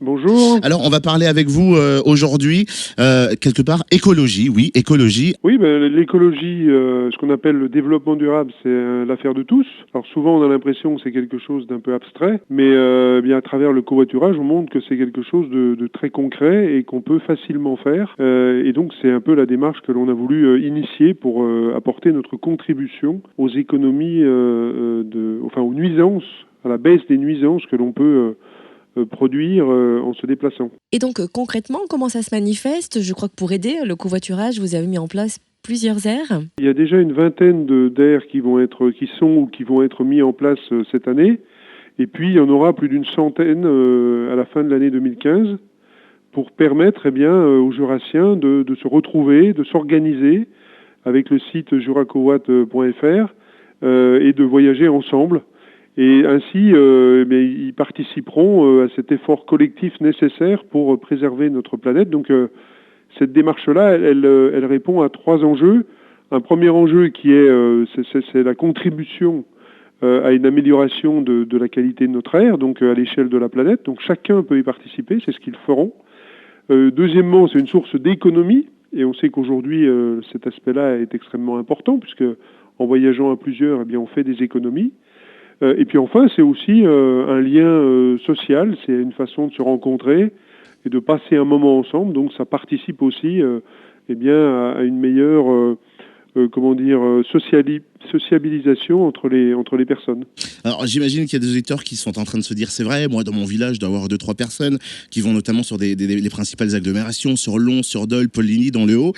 Bonjour. Alors, on va parler avec vous aujourd'hui, quelque part, écologie, oui, écologie. Oui, l'écologie, ce qu'on appelle le développement durable, c'est l'affaire de tous. Alors souvent, on a l'impression que c'est quelque chose d'un peu abstrait, mais bien à travers le covoiturage, on montre que c'est quelque chose de très concret et qu'on peut facilement faire. Et donc, c'est un peu la démarche que l'on a voulu initier pour apporter notre contribution aux économies, aux nuisances, à la baisse des nuisances que l'on peut produire en se déplaçant. Et donc concrètement, comment ça se manifeste? Je crois que pour aider le covoiturage, vous avez mis en place plusieurs aires. Il y a déjà une vingtaine d'aires qui vont être mis en place cette année. Et puis il y en aura plus d'une centaine à la fin de l'année 2015 pour permettre aux Jurassiens de se retrouver, de s'organiser avec le site juracowatt.fr et de voyager ensemble. Et ainsi, ils participeront à cet effort collectif nécessaire pour préserver notre planète. Donc cette démarche-là, elle répond à trois enjeux. Un premier enjeu qui est c'est la contribution à une amélioration de la qualité de notre air, donc à l'échelle de la planète. Donc chacun peut y participer, c'est ce qu'ils feront. Deuxièmement, c'est une source d'économie, et on sait qu'aujourd'hui cet aspect-là est extrêmement important, puisque en voyageant à plusieurs, on fait des économies. Et puis enfin, c'est aussi un lien social, c'est une façon de se rencontrer et de passer un moment ensemble. Donc ça participe aussi à une meilleure sociabilisation entre les personnes. Alors, j'imagine qu'il y a des auditeurs qui sont en train de se dire, c'est vrai, moi, dans mon village, je dois avoir 2-3 personnes qui vont notamment sur les principales agglomérations, sur Lons, sur Dole, Poligny, dans le Haut.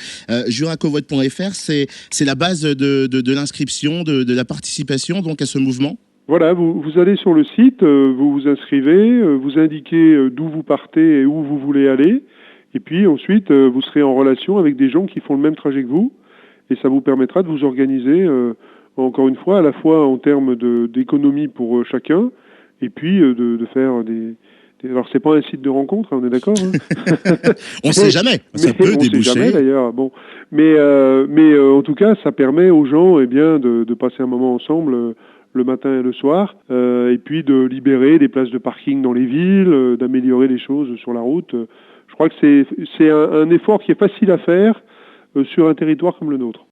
Juracovoitt.fr, c'est la base de l'inscription, de la participation donc à ce mouvement. Voilà, vous allez sur le site, vous vous inscrivez, vous indiquez d'où vous partez et où vous voulez aller, et puis ensuite vous serez en relation avec des gens qui font le même trajet que vous, et ça vous permettra de vous organiser, encore une fois, à la fois en termes d'économie pour chacun, et puis de faire Alors c'est pas un site de rencontre, hein, on est d'accord, hein. On sait jamais, ça peut déboucher. On sait jamais d'ailleurs. Bon, mais en tout cas, ça permet aux gens, de passer un moment ensemble. Le matin et le soir, et puis de libérer des places de parking dans les villes, d'améliorer les choses sur la route. Je crois que c'est un effort qui est facile à faire sur un territoire comme le nôtre.